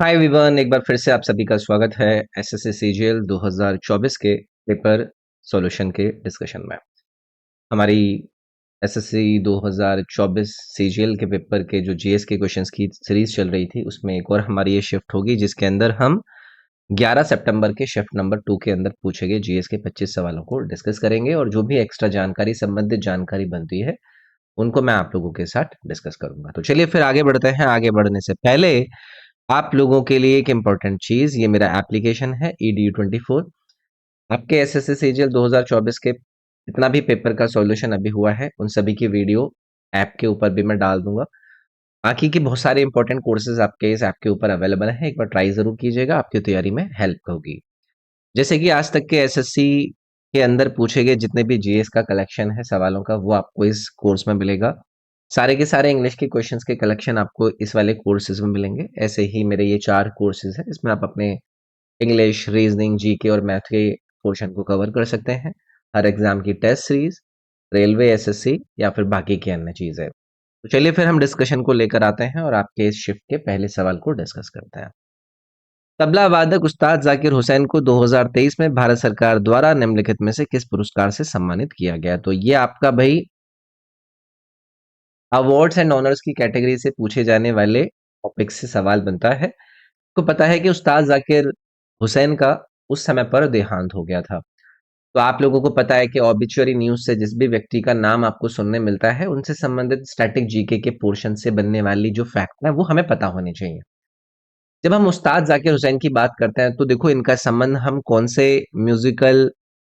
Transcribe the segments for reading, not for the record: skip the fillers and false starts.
Hi everyone, एक बार फिर से आप सभी का स्वागत है एसएससी सीजीएल 2024 के पेपर सॉल्यूशन के डिस्कशन में। हमारी एसएससी 2024 सीजीएल के पेपर के जो जीएस के क्वेश्चंस की सीरीज चल रही थी उसमें एक और हमारी ये शिफ्ट होगी जिसके अंदर हम 11 सितंबर के शिफ्ट नंबर 2 के अंदर पूछे गए जीएस के 25 सवालों को डिस्कस करेंगे और जो भी एक्स्ट्रा जानकारी संबंधित जानकारी बनती है उनको मैं आप लोगों के साथ डिस्कस करूंगा। तो चलिए फिर आगे बढ़ते हैं। आगे बढ़ने से पहले आप लोगों के लिए एक इम्पोर्टेंट चीज, ये मेरा एप्लीकेशन है EDU24। आपके एसएससी सीजीएल 2024 के जितना भी पेपर का सॉल्यूशन अभी हुआ है उन सभी की वीडियो ऐप के ऊपर भी मैं डाल दूंगा। बाकी के बहुत सारे इंपॉर्टेंट कोर्सेज आपके इस ऐप के ऊपर अवेलेबल हैं, एक बार ट्राई जरूर कीजिएगा, आपकी तैयारी में हेल्प होगी। जैसे कि आज तक के एसएससी के अंदर पूछे गए जितने भी जीएस का कलेक्शन है सवालों का वो आपको इस कोर्स में मिलेगा। सारे के सारे इंग्लिश के क्वेश्चंस के कलेक्शन आपको इस वाले कोर्सेज में मिलेंगे। ऐसे ही मेरे ये 4 कोर्सेज हैं, इसमें आप अपने इंग्लिश, रीजनिंग, जीके और मैथ के पोर्शन को कवर कर सकते हैं। हर एग्जाम की टेस्ट सीरीज, रेलवे, एसएससी या फिर बाकी की अन्य चीजें। तो चलिए फिर हम डिस्कशन को लेकर आते हैं और आपके इस शिफ्ट के पहले सवाल को डिस्कस करते हैं। तबला वादक उस्ताद जाकिर हुसैन को 2023 में भारत सरकार द्वारा निम्नलिखित में से किस पुरस्कार से सम्मानित किया गया? तो ये आपका भाई अवार्ड्स एंड ऑनर्स की कैटेगरी से पूछे जाने वाले टॉपिक से सवाल बनता है। तो पता है कि उस्ताद जाकिर हुसैन का उस समय पर देहांत हो गया था। तो आप लोगों को पता है कि ऑबिचुअरी न्यूज से जिस भी व्यक्ति का नाम आपको सुनने मिलता है उनसे संबंधित स्टैटिक जीके के पोर्शन से बनने वाली जो फैक्ट है वो हमें पता होनी चाहिए। जब हम उस्ताद जाकिर हुसैन की बात करते हैं तो देखो इनका संबंध हम कौन से म्यूजिकल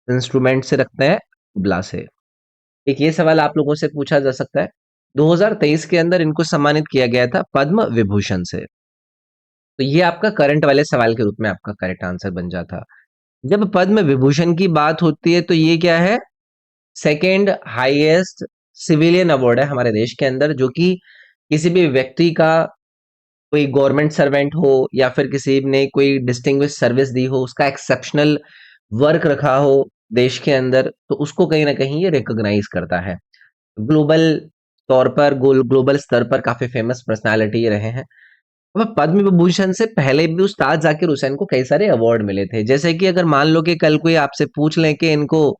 इंस्ट्रूमेंट से रखते हैं? तबला से। एक ये सवाल आप लोगों से पूछा जा सकता है। 2023 के अंदर इनको सम्मानित किया गया था पद्म विभूषण से। तो ये आपका करंट वाले सवाल के रूप में आपका करेक्ट आंसर बन जाता। जब पद्म विभूषण की बात होती है तो ये क्या है? सेकेंड हाईएस्ट सिविलियन अवार्ड है हमारे देश के अंदर, जो कि किसी भी व्यक्ति का, कोई गवर्नमेंट सर्वेंट हो या फिर किसी ने कोई डिस्टिंग्विश सर्विस दी हो, उसका एक्सेप्शनल वर्क रखा हो देश के अंदर, तो उसको कहीं ना कहीं ये रिकॉग्नाइज करता है। ग्लोबल तौर पर, ग्लोबल स्तर पर काफी फेमस पर्सनालिटी रहे हैं। अब पद्म विभूषण से पहले भी उस्ताद जाकिर हुसैन को कई सारे अवार्ड मिले थे। जैसे कि अगर मान लो कि कल कोई आपसे पूछ लें कि इनको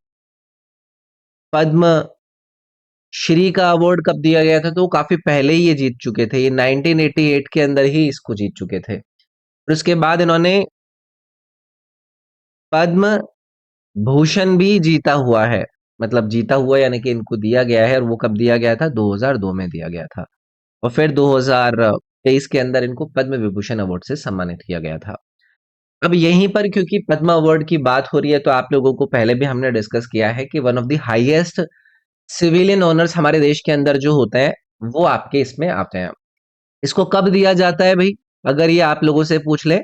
पद्म श्री का अवार्ड कब दिया गया था, तो वो काफी पहले ही ये जीत चुके थे। ये 1988 के अंदर ही इसको जीत चुके थे और उसके बाद इन्होंने पद्म भूषण भी जीता हुआ है। मतलब जीता हुआ यानी कि इनको दिया गया है, और वो कब दिया गया था? 2002 में दिया गया था। और फिर 2023 के अंदर इनको पद्म विभूषण अवार्ड से सम्मानित किया गया था। अब यहीं पर क्योंकि पद्म अवार्ड की बात हो रही है तो आप लोगों को पहले भी हमने डिस्कस किया है कि one of the highest civilian honours हमारे देश के अंदर जो होते हैं वो आपके इसमें आते हैं। इसको कब दिया जाता है भाई? अगर ये आप लोगों से पूछ ले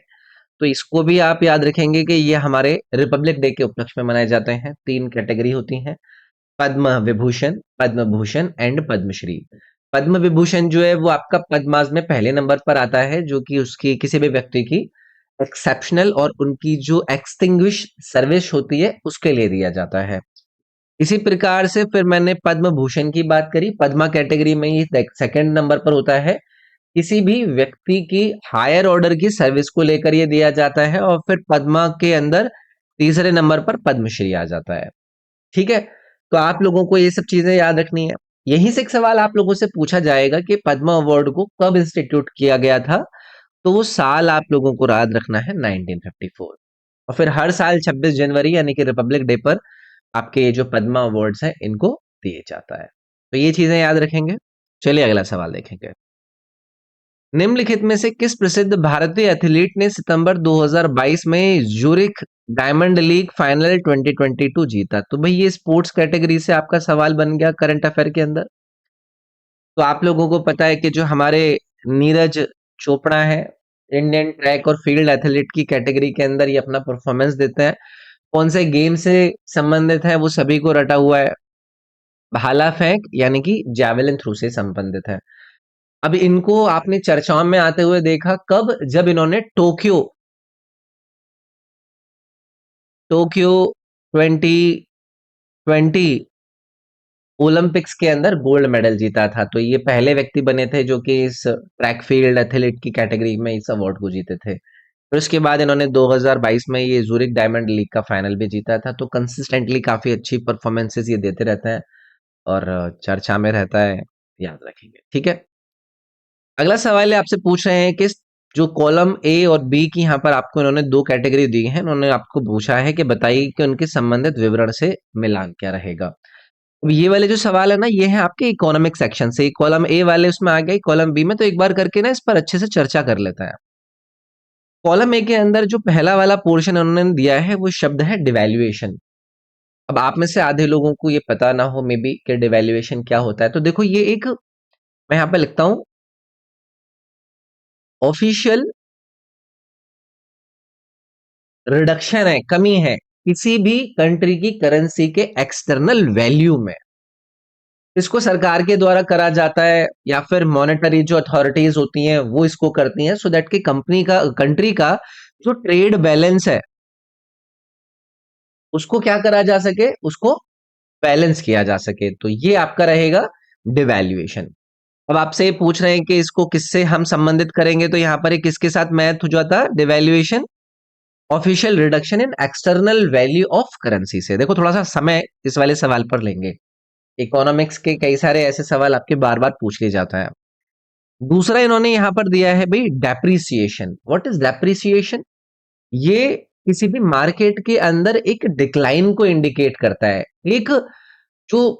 तो इसको भी आप याद रखेंगे कि ये हमारे रिपब्लिक डे के उपलक्ष्य में मनाए जाते हैं। 3 कैटेगरी होती हैं, पद्म विभूषण, पद्म भूषण एंड पद्मश्री। पद्म विभूषण जो है वो आपका पद्मास में पहले नंबर पर आता है, जो कि उसकी किसी भी व्यक्ति की एक्सेप्शनल और उनकी जो एक्सटिंग्विश सर्विस होती है उसके लिए दिया जाता है। इसी प्रकार से फिर मैंने पद्म भूषण की बात करी, पद्मा कैटेगरी में ये सेकंड नंबर पर होता है। किसी भी व्यक्ति की हायर ऑर्डर की सर्विस को लेकर ये दिया जाता है। और फिर पद्मा के अंदर तीसरे नंबर पर पद्मश्री आ जाता है। ठीक है, तो आप लोगों को ये सब चीजें याद रखनी है। यहीं से एक सवाल आप लोगों से पूछा जाएगा कि पद्मा अवार्ड को कब इंस्टीट्यूट किया गया था, तो वो साल आप लोगों को याद रखना है 1954। और फिर हर साल 26 जनवरी यानी कि रिपब्लिक डे पर आपके ये जो पद्मा अवार्ड्स हैं इनको दिए जाता है। तो ये चीजें याद रखेंगे। चलिए अगला सवाल देखेंगे। निम्नलिखित में से किस प्रसिद्ध भारतीय एथलीट ने सितंबर 2022 में ज़ूरिख डायमंड लीग फाइनल 2022 जीता? तो भाई ये स्पोर्ट्स कैटेगरी से आपका सवाल बन गया करंट अफेयर के अंदर। तो आप लोगों को पता है कि जो हमारे नीरज चोपड़ा है, इंडियन ट्रैक और फील्ड एथलीट की कैटेगरी के अंदर ये अपना परफॉर्मेंस देते हैं। कौन से गेम से संबंधित है वो सभी को रटा हुआ है। भाला फेंक यानी कि जैवलिन थ्रू से संबंधित है। अब इनको आपने चर्चाओं में आते हुए देखा कब? जब इन्होंने टोक्यो टोक्यो 2020 ओलंपिक्स के अंदर गोल्ड मेडल जीता था। तो ये पहले व्यक्ति बने थे जो कि इस ट्रैक फील्ड एथलीट की कैटेगरी में इस अवार्ड को जीते थे। फिर उसके बाद इन्होंने 2022 में ये ज़ूरिक डायमंड लीग का फाइनल भी जीता था। तो कंसिस्टेंटली काफ़ी अच्छी परफॉर्मेंसेस ये देते रहते हैं और चर्चा में रहता है, याद रखेंगे। ठीक है? अगला सवाल है आपसे पूछ रहे हैं कि जो कॉलम ए और बी की यहाँ पर आपको इन्होंने 2 कैटेगरी दी है, उन्होंने आपको पूछा है कि बताइए कि उनके संबंधित विवरण से मिलान क्या रहेगा? अब ये वाले जो सवाल है ना, ये है आपके इकोनॉमिक सेक्शन से। कॉलम ए वाले उसमें आ गए, कॉलम बी में तो एक बार करके ना इस पर अच्छे से चर्चा कर लेता है। कॉलम ए के अंदर जो पहला वाला पोर्शन उन्होंने दिया है वो शब्द है डिवैल्यूएशन। अब आप में से आधे लोगों को ये पता ना हो मे बी कि डिवैल्यूएशन क्या होता है। तो देखो ये एक मैं यहाँ पे लिखता हूँ ऑफिशियल रिडक्शन है, कमी है किसी भी कंट्री की करेंसी के एक्सटर्नल वैल्यू में। इसको सरकार के द्वारा करा जाता है या फिर मॉनेटरी जो अथॉरिटीज होती हैं वो इसको करती हैं, सो दैट कि कंपनी का कंट्री का जो ट्रेड बैलेंस है उसको क्या करा जा सके, उसको बैलेंस किया जा सके। तो ये आपका रहेगा डिवैल्यूएशन। अब आपसे ये पूछ रहे हैं कि इसको किससे हम संबंधित करेंगे, तो यहाँ पर ये किसके साथ मैच हो जाता, devaluation official reduction in external value of currency से। देखो थोड़ा सा समय इस वाले सवाल पर लेंगे, इकोनॉमिक्स के कई सारे ऐसे सवाल आपके बार बार पूछ लिए जाता है। दूसरा इन्होंने यहां पर दिया है भाई डेप्रिसिएशन। What is depreciation? ये किसी भी मार्केट के अंदर एक डिक्लाइन को इंडिकेट करता है। एक जो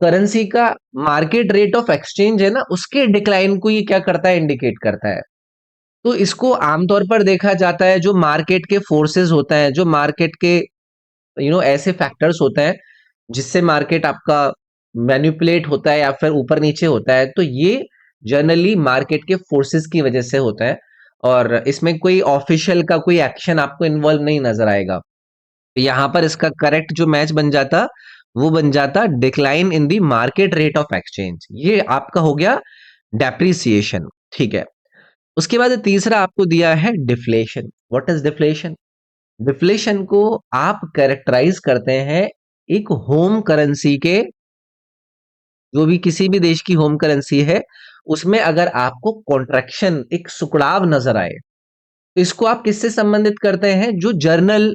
करेंसी का मार्केट रेट ऑफ एक्सचेंज है ना, उसके डिक्लाइन को ये क्या करता है, इंडिकेट करता है। तो इसको आमतौर पर देखा जाता है जो मार्केट के फोर्सेस होता है, जो मार्केट के ऐसे फैक्टर्स होते हैं जिससे मार्केट आपका मैनिपुलेट होता है या फिर ऊपर नीचे होता है, तो ये जनरली मार्केट के फोर्सेस की वजह से होता है और इसमें कोई ऑफिशियल का कोई एक्शन आपको इन्वॉल्व नहीं नजर आएगा। तो यहां पर इसका करेक्ट जो मैच बन जाता वो बन जाता decline in the market rate of exchange. ये आपका हो गया डेप्रिसिएशन। ठीक है, उसके बाद तीसरा आपको दिया है deflation. What is deflation? Deflation को आप कैरेक्टराइज करते हैं एक होम करेंसी के, जो भी किसी भी देश की होम करेंसी है उसमें अगर आपको कॉन्ट्रैक्शन, एक सुकड़ाव नजर आए, तो इसको आप किससे संबंधित करते हैं, जो जर्नल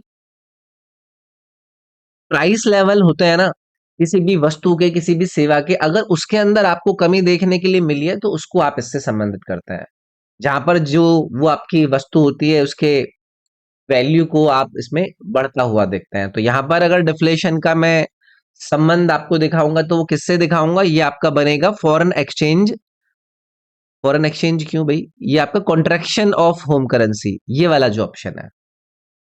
प्राइस लेवल होते हैं ना किसी भी वस्तु के, किसी भी सेवा के, अगर उसके अंदर आपको कमी देखने के लिए मिली है तो उसको आप इससे संबंधित करते हैं। जहां पर जो वो आपकी वस्तु होती है उसके वैल्यू को आप इसमें बढ़ता हुआ देखते हैं। तो यहां पर अगर डिफ्लेशन का मैं संबंध आपको दिखाऊंगा तो वो किससे दिखाऊंगा, ये आपका बनेगा फॉरेन एक्सचेंज। फॉरेन एक्सचेंज क्यों भाई, ये आपका कॉन्ट्रैक्शन ऑफ होम करेंसी, ये वाला जो ऑप्शन है।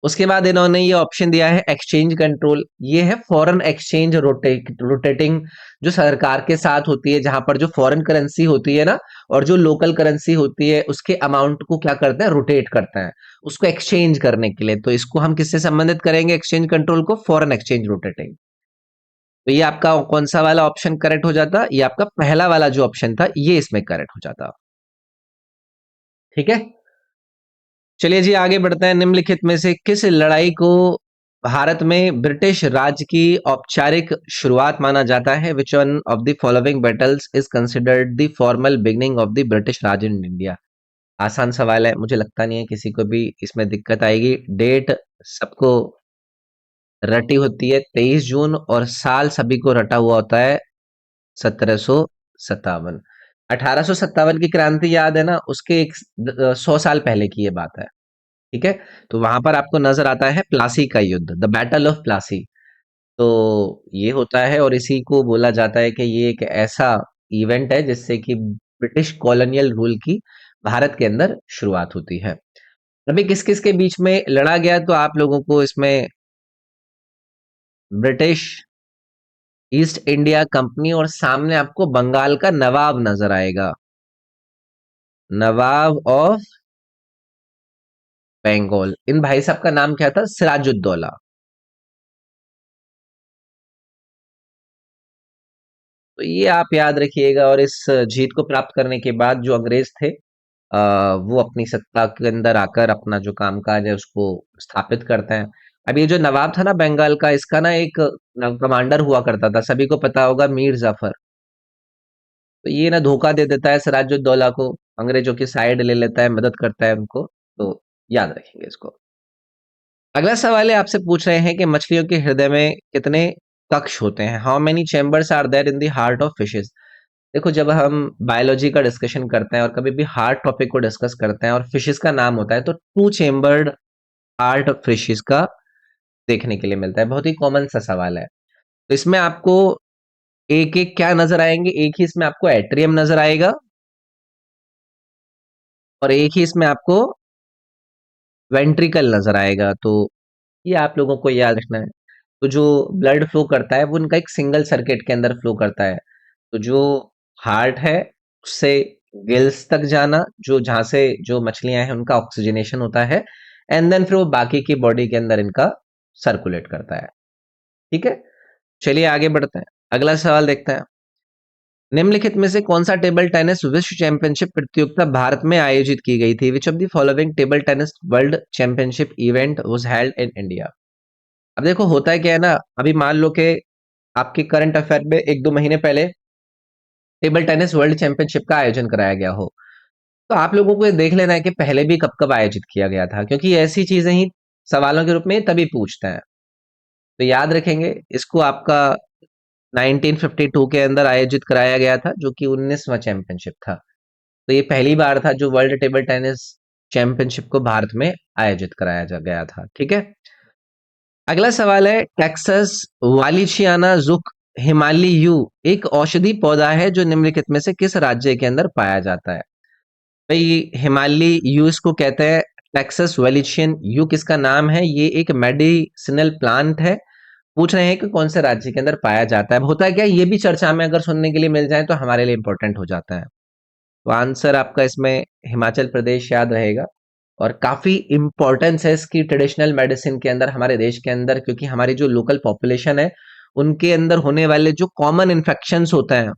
उसके बाद इन्होंने ये ऑप्शन दिया है एक्सचेंज कंट्रोल। ये है फॉरेन एक्सचेंज रोटेटिंग, जो सरकार के साथ होती है, जहां पर जो फॉरेन करेंसी होती है ना और जो लोकल करेंसी होती है उसके अमाउंट को क्या करते हैं, रोटेट करते हैं उसको एक्सचेंज करने के लिए। तो इसको हम किससे संबंधित करेंगे, एक्सचेंज कंट्रोल को, फॉरेन एक्सचेंज रोटेटिंग। तो ये आपका कौन सा वाला ऑप्शन करेक्ट हो जाता, ये आपका पहला वाला जो ऑप्शन था ये इसमें करेक्ट हो जाता। ठीक है, चलिए जी आगे बढ़ते हैं। निम्नलिखित में से किस लड़ाई को भारत में ब्रिटिश राज की औपचारिक शुरुआत माना जाता है? Which one of the following battles is considered the formal beginning of the British Raj in India? आसान सवाल है, मुझे लगता नहीं है किसी को भी इसमें दिक्कत आएगी। डेट सबको रटी होती है 23 जून, और साल सभी को रटा हुआ होता है 1757। 1857 की क्रांति याद है ना, उसके 100 साल पहले की ये बात है। ठीक है, तो वहां पर आपको नजर आता है प्लासी का युद्ध, द बैटल ऑफ प्लासी। तो ये होता है और इसी को बोला जाता है कि ये एक ऐसा इवेंट है जिससे कि ब्रिटिश कॉलोनियल रूल की भारत के अंदर शुरुआत होती है। अभी किस किस के बीच में लड़ा गया, तो आप लोगों को इसमें ब्रिटिश ईस्ट इंडिया कंपनी और सामने आपको बंगाल का नवाब नजर आएगा, नवाब ऑफ बंगाल। इन भाई साहब का नाम क्या था, सिराजुद्दौला। तो ये आप याद रखिएगा। और इस जीत को प्राप्त करने के बाद जो अंग्रेज थे वो अपनी सत्ता के अंदर आकर अपना जो कामकाज है उसको स्थापित करते हैं। अब ये जो नवाब था ना बंगाल का, इसका ना एक कमांडर हुआ करता था, सभी को पता होगा, मीर जाफर। तो ये ना धोखा दे देता है सिराजुद्दौला को, अंग्रेजों की साइड ले लेता है, मदद करता है उनको। तो याद रखेंगे इसको। अगला सवाल है, आपसे पूछ रहे हैं कि मछलियों के हृदय में कितने कक्ष होते हैं? How many chambers are there in the heart of fishes? देखो, जब हम बायोलॉजी का डिस्कशन करते हैं और कभी भी हार्ट टॉपिक को डिस्कस करते हैं और फिशेस का नाम होता है, तो to chambered heart of fishes का देखने के लिए मिलता है। बहुत ही कॉमन सा सवाल है। तो इसमें आपको एक एक क्या नजर आएंगे? एक ही इसमें आपको एट्रियम नजर आएगा और एक ही इसमें आपको वेंट्रिकल नजर आएगा। तो ये आप लोगों को याद रखना है। तो जो ब्लड फ्लो करता है वो उनका एक सिंगल सर्किट के अंदर फ्लो करता है। तो जो हार्ट है उससे गिल्स तक जाना, जो जहां से जो मछलियां हैं उनका ऑक्सीजनेशन होता है, एंड देन फिर वो बाकी की बॉडी के अंदर इनका सर्कुलेट करता है। ठीक है, चलिए आगे बढ़ते हैं। अगला सवाल देखते हैं। निम्नलिखित में से कौन सा टेबल टेनिस विश्व चैंपियनशिप प्रतियोगिता भारत में आयोजित की गई थी? Which of the following table tennis world championship event was held in India? अब देखो, होता है क्या है ना, अभी मान लो कि आपके करंट अफेयर में एक दो महीने पहले टेबल टेनिस वर्ल्ड चैंपियनशिप का आयोजन कराया गया हो, तो आप लोगों को ये देख लेना है कि पहले भी कब कब आयोजित किया गया था, क्योंकि ऐसी चीजें ही सवालों के रूप में तभी पूछते हैं। तो याद रखेंगे इसको, आपका 1952 के अंदर आयोजित कराया गया था, जो कि 19वां चैंपियनशिप था। तो ये पहली बार था जो वर्ल्ड टेबल टेनिस चैंपियनशिप को भारत में आयोजित कराया गया था। ठीक है, अगला सवाल है, टेक्सास वालिशियाना जुक हिमालयू एक औषधि पौधा है जो निम्नलिखित में से किस राज्य के अंदर पाया जाता है? भाई, हिमालय यू इसको कहते हैं। टेक्सास वेलिशियन यू किसका नाम है? ये एक मेडिसिनल प्लांट है। पूछ रहे हैं कि कौन से राज्य के अंदर पाया जाता है। होता है क्या, ये भी चर्चा में अगर सुनने के लिए मिल जाए तो हमारे लिए इंपॉर्टेंट हो जाता है। तो आंसर आपका इसमें हिमाचल प्रदेश याद रहेगा। और काफी इंपॉर्टेंस है इसकी ट्रेडिशनल मेडिसिन के अंदर हमारे देश के अंदर, क्योंकि हमारी जो लोकल पॉपुलेशन है उनके अंदर होने वाले जो कॉमन इन्फेक्शंस होते हैं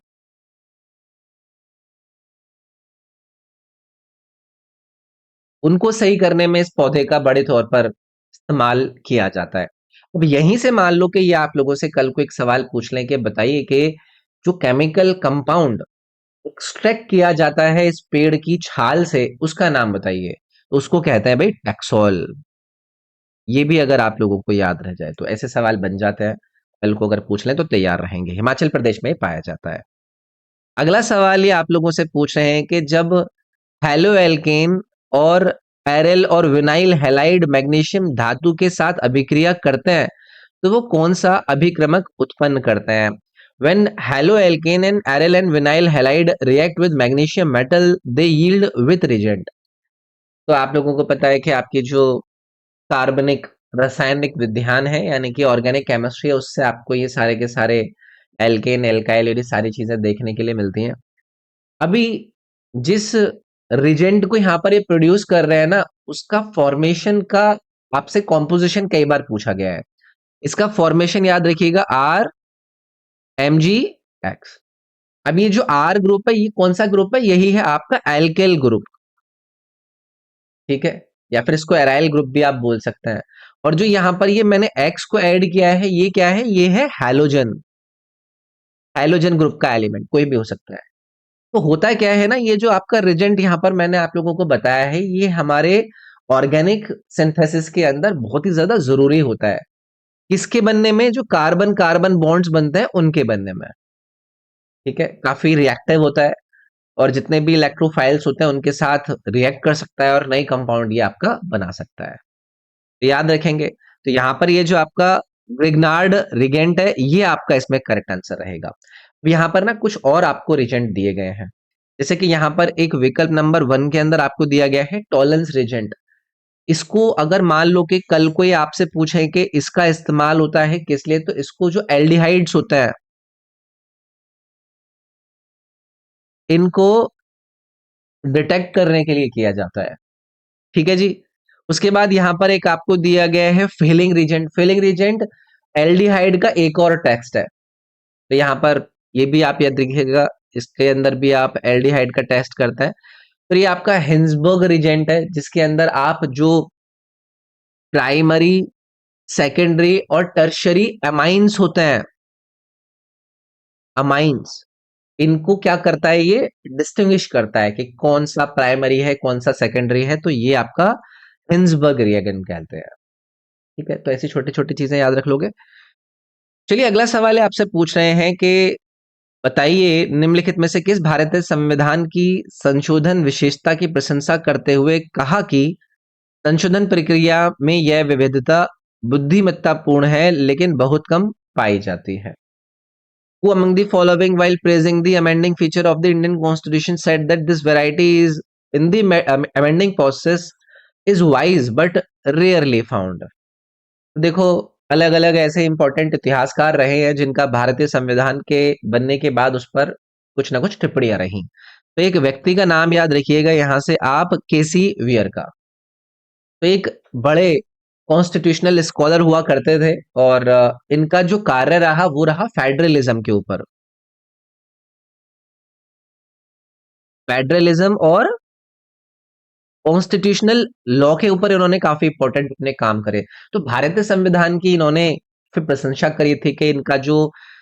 उनको सही करने में इस पौधे का बड़े तौर पर इस्तेमाल किया जाता है। अब यहीं से मान लो कि ये आप लोगों से कल को एक सवाल पूछ लें कि बताइए कि जो केमिकल कंपाउंड एक्सट्रैक्ट किया जाता है इस पेड़ की छाल से, उसका नाम बताइए। तो उसको कहते हैं भाई टैक्सोल। ये भी अगर आप लोगों को याद रह जाए तो ऐसे सवाल बन जाते हैं, कल को अगर पूछ लें तो तैयार रहेंगे। हिमाचल प्रदेश में ये पाया जाता है। अगला सवाल ये आप लोगों से पूछ रहे हैं कि जब हेलो एल्केन और एरल और विनाइल हैलाइड मैग्नीशियम धातु के साथ अभिक्रिया करते हैं तो वो कौन सा अभिक्रमक उत्पन्न करते हैं? When haloalkane and aryl and vinyl halide react with magnesium metal, they yield with reagent। तो आप लोगों को पता है कि आपकी जो कार्बनिक रासायनिक विज्ञान है, यानी कि ऑर्गेनिक केमिस्ट्री है, उससे आपको ये सारे के सारे एल्केन एल्काइल ये सारी चीजें देखने के लिए मिलती हैं। अभी जिस रिजेंट को यहाँ पर ये प्रोड्यूस कर रहे हैं ना, उसका फॉर्मेशन का आपसे कॉम्पोजिशन कई बार पूछा गया है। इसका फॉर्मेशन याद रखिएगा, RMgX। अब ये जो R ग्रुप है, ये कौन सा ग्रुप है? यही है आपका एल्केल ग्रुप। ठीक है, या फिर इसको एराइल ग्रुप भी आप बोल सकते हैं। और जो यहाँ पर ये मैंने X को ऐड किया है, ये क्या है? ये है हैलोजन। हैलोजन ग्रुप का एलिमेंट कोई भी हो सकता है। तो होता क्या है ना, ये जो आपका रिजेंट यहाँ पर मैंने आप लोगों को बताया है, ये हमारे ऑर्गेनिक सिंथेसिस के अंदर बहुत ही ज्यादा जरूरी होता है। किसके बनने में? जो कार्बन कार्बन बॉन्ड्स बनते हैं उनके बनने में। ठीक है, काफी रिएक्टिव होता है और जितने भी इलेक्ट्रोफाइल्स होते हैं उनके साथ रिएक्ट कर सकता है और नई कंपाउंड ये आपका बना सकता है। तो याद रखेंगे। तो यहाँ पर ये जो आपका ग्रिग्नार्ड रिगेंट है, ये आपका इसमें करेक्ट आंसर रहेगा। अब यहाँ पर ना कुछ और आपको रिजेंट दिए गए हैं, जैसे कि यहाँ पर एक विकल्प नंबर 1 के अंदर आपको दिया गया है टॉलेंस रिजेंट। इसको अगर मान लो कि कल को ये आपसे पूछे कि इसका इस्तेमाल होता है किस लिए, तो इसको जो एल्डिहाइड्स होते हैं इनको डिटेक्ट करने के लिए किया जाता है। ठीक है जी। उसके बाद यहां पर एक आपको दिया गया है Fehling reagent. Fehling reagent aldehyde का एक और टेक्स्ट है। तो यहां पर ये भी आप याद रखिएगा, इसके अंदर भी आप एल्डिहाइड का टेस्ट करते हैं। तो ये आपका हिंसबर्ग रिजेंट है, जिसके अंदर आप जो प्राइमरी सेकेंडरी और टर्शरी अमाइंस होते हैं। अमाइंस, इनको क्या करता है, ये डिस्टिंग्विश करता है कि कौन सा प्राइमरी है कौन सा सेकेंडरी है, तो ये आपका हिंसबर्ग रिएगेंट कहते हैं। ठीक है, तो ऐसी छोटी छोटी चीजें याद रख लोगे। चलिए अगला सवाल है, आपसे पूछ रहे हैं कि बताइए निम्नलिखित में से किस भारतीय संविधान की संशोधन विशेषता की प्रशंसा करते हुए कहा कि संशोधन प्रक्रिया में यह विविधता बुद्धिमत्तापूर्ण है लेकिन बहुत कम पाई जाती है। Who among the following, while praising the amending feature of the Indian Constitution, said that this variety is in the amending process is wise but rarely found? देखो, अलग अलग ऐसे इंपॉर्टेंट इतिहासकार रहे हैं जिनका भारतीय संविधान के बनने के बाद उस पर कुछ ना कुछ टिप्पणियां रही। तो एक व्यक्ति का नाम याद रखिएगा यहां से आप, केसी वियर का। तो एक बड़े कॉन्स्टिट्यूशनल स्कॉलर हुआ करते थे और इनका जो कार्य रहा वो रहा फेडरलिज्म के ऊपर। फेडरलिज्म और कॉन्स्टिट्यूशनल लॉ के ऊपर इन्होंने काफी इंपॉर्टेंट अपने काम करे। तो भारतीय संविधान की इन्होंने फिर प्रशंसा करी थी कि इनका जो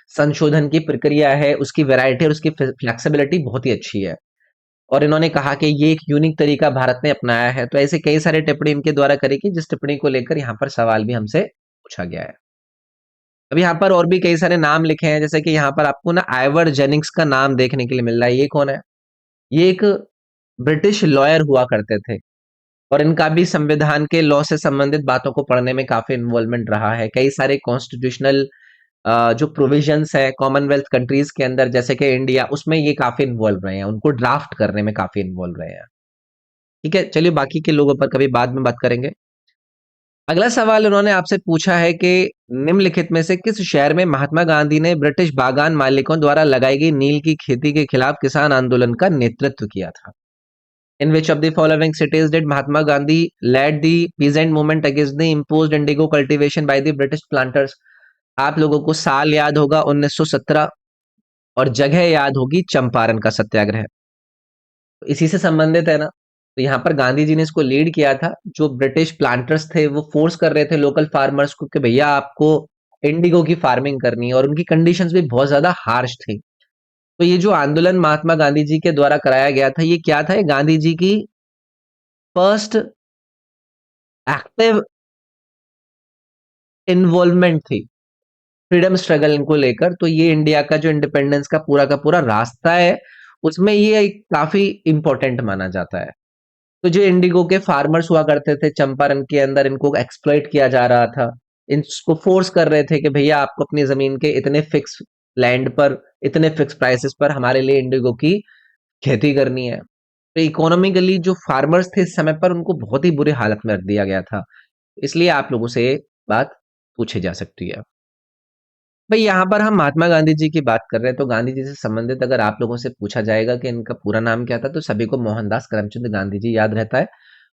संशोधन की प्रक्रिया है उसकी वैरायटी और उसकी फ्लेक्सिबिलिटी बहुत ही अच्छी है। और इन्होंने कहा कि ये एक यूनिक तरीका भारत ने अपनाया है। तो ऐसे कई सारे टिप्पणी इनके द्वारा करी कि जिस टिप्पणी को लेकर यहाँ पर सवाल भी हमसे पूछा गया है। अब यहाँ पर और भी कई सारे नाम लिखे हैं, जैसे कि यहाँ पर आपको ना आइवर जेनिंग्स का नाम देखने के लिए मिल रहा है। ये कौन है? ये एक ब्रिटिश लॉयर हुआ करते थे और इनका भी संविधान के लॉ से संबंधित बातों को पढ़ने में काफी इन्वॉल्वमेंट रहा है। कई सारे कॉन्स्टिट्यूशनल जो प्रोविजंस है कॉमनवेल्थ कंट्रीज के अंदर जैसे कि इंडिया, उसमें ये काफी इन्वॉल्व रहे हैं, उनको ड्राफ्ट करने में काफी इन्वॉल्व रहे हैं। ठीक है, चलिए बाकी के लोगों पर कभी बाद में बात करेंगे। अगला सवाल उन्होंने आपसे पूछा है कि निम्नलिखित में से किस शहर में महात्मा गांधी ने ब्रिटिश बागान मालिकों द्वारा लगाई गई नील की खेती के खिलाफ किसान आंदोलन का नेतृत्व किया था? In which of the following cities did Mahatma Gandhi led the peasant movement against the imposed indigo cultivation by the British planters? आप लोगों को साल याद होगा 1917 और जगह याद होगी चंपारण का सत्याग्रह। तो इसी से संबंधित है ना। तो यहाँ पर गांधी जी ने इसको लीड किया था। जो ब्रिटिश प्लांटर्स थे वो फोर्स कर रहे थे लोकल फार्मर्स को कि भैया आपको इंडिगो की फार्मिंग करनी है, और उनकी कंडीशंस भी बहुत ज्यादा हार्श थी। तो ये जो आंदोलन महात्मा गांधी जी के द्वारा कराया गया था, ये क्या था? ये गांधी जी की फर्स्ट एक्टिव इन्वॉल्वमेंट थी फ्रीडम स्ट्रगल को लेकर। तो ये इंडिया का जो इंडिपेंडेंस का पूरा रास्ता है उसमें ये एक काफी इंपॉर्टेंट माना जाता है। तो जो इंडिगो के फार्मर्स हुआ करते थे चंपारण के अंदर, इनको एक्सप्लॉइट किया जा रहा था, इनको फोर्स कर रहे थे कि भैया आपको अपनी जमीन के इतने फिक्स लैंड पर इतने फिक्स प्राइसेस पर हमारे लिए इंडिगो की खेती करनी है। तो इकोनॉमिकली जो फार्मर्स थे इस समय पर उनको बहुत ही बुरे हालत में रख दिया गया था। इसलिए आप लोगों से ये बात पूछी जा सकती है। भाई यहाँ पर हम महात्मा गांधी जी की बात कर रहे हैं, तो गांधी जी से संबंधित अगर आप लोगों से पूछा जाएगा कि इनका पूरा नाम क्या था, तो सभी को मोहनदास करमचंद गांधी जी याद रहता है।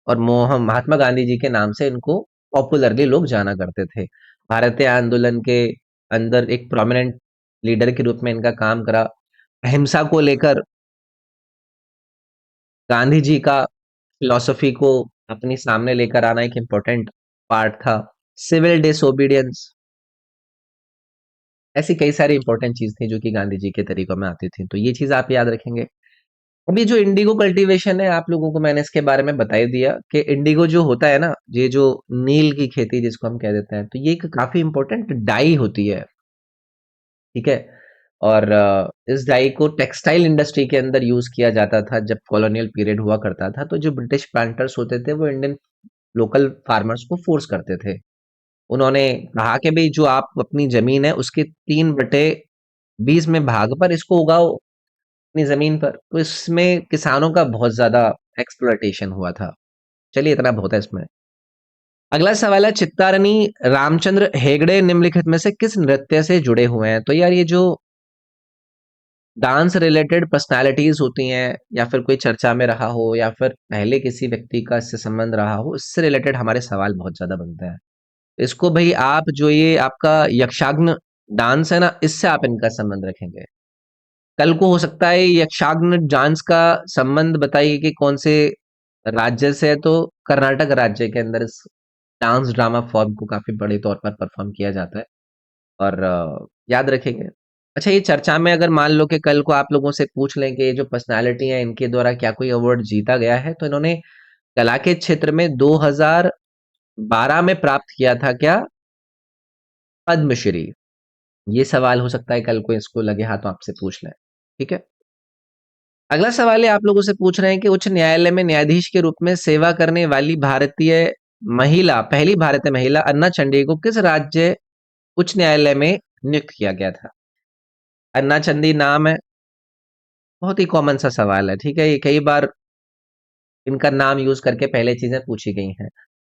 और महात्मा गांधी जी के नाम से इनको पॉपुलरली लोग जाना करते थे। भारतीय आंदोलन के अंदर एक प्रोमिनेंट लीडर के रूप में इनका काम करा। अहिंसा को लेकर गांधी जी का फिलॉसफी को अपनी सामने लेकर आना एक इम्पोर्टेंट पार्ट था। सिविल डिसोबीडियंस, ऐसी कई सारी इंपॉर्टेंट चीज थी जो कि गांधी जी के तरीकों में आती थी। तो ये चीज आप याद रखेंगे। अभी जो इंडिगो कल्टीवेशन है, आप लोगों को मैंने इसके बारे में बता ही दिया कि इंडिगो जो होता है ना, ये जो नील की खेती जिसको हम कह देते हैं, तो ये एक काफी इंपॉर्टेंट डाई होती है। ठीक है, और इस डाई को टेक्सटाइल इंडस्ट्री के अंदर यूज किया जाता था जब कॉलोनियल पीरियड हुआ करता था। तो जो ब्रिटिश प्लांटर्स होते थे वो इंडियन लोकल फार्मर्स को फोर्स करते थे। उन्होंने कहा कि भाई जो आप अपनी जमीन है उसके 3/20 में भाग पर इसको उगाओ अपनी जमीन पर। तो इसमें किसानों का बहुत ज्यादा एक्सप्लॉयटेशन हुआ था। चलिए इतना बहुत है इसमें। अगला सवाल है, चित्तारनी रामचंद्र हेगड़े निम्नलिखित में से किस नृत्य से जुड़े हुए हैं? तो यार ये जो डांस रिलेटेड पर्सनालिटीज होती हैं या फिर कोई चर्चा में रहा हो या फिर पहले किसी व्यक्ति का इससे संबंध रहा हो, इससे रिलेटेड हमारे सवाल बहुत ज्यादा बनते हैं। इसको भाई आप जो ये आपका यक्षाग्न डांस है ना, इससे आप इनका संबंध रखेंगे। कल को हो सकता है यक्षाग्न डांस का संबंध बताइए कि कौन से राज्य से है, तो कर्नाटक राज्य के अंदर डांस ड्रामा फॉर्म को काफी बड़े तौर पर परफॉर्म किया जाता है। और याद रखेंगे। अच्छा, ये चर्चा में अगर मान लो कि कल को आप लोगों से पूछ लें कि ये जो पर्सनालिटी है इनके द्वारा क्या कोई अवार्ड जीता गया है, तो इन्होंने कला के क्षेत्र में 2012 में प्राप्त किया था क्या? पद्मश्री। ये सवाल हो सकता है कल को इसको लगे हाथों आपसे पूछ लें। ठीक है। अगला सवाल है, आप लोगों से पूछ रहे हैं कि उच्च न्यायालय में न्यायाधीश के रूप में सेवा करने वाली भारतीय महिला, पहली भारतीय महिला अन्ना चंडी को किस राज्य उच्च न्यायालय में नियुक्त किया गया था? अन्ना चंदी नाम है। बहुत ही कॉमन सा सवाल है। ठीक है, ये कई बार इनका नाम यूज करके पहले चीजें पूछी गई हैं।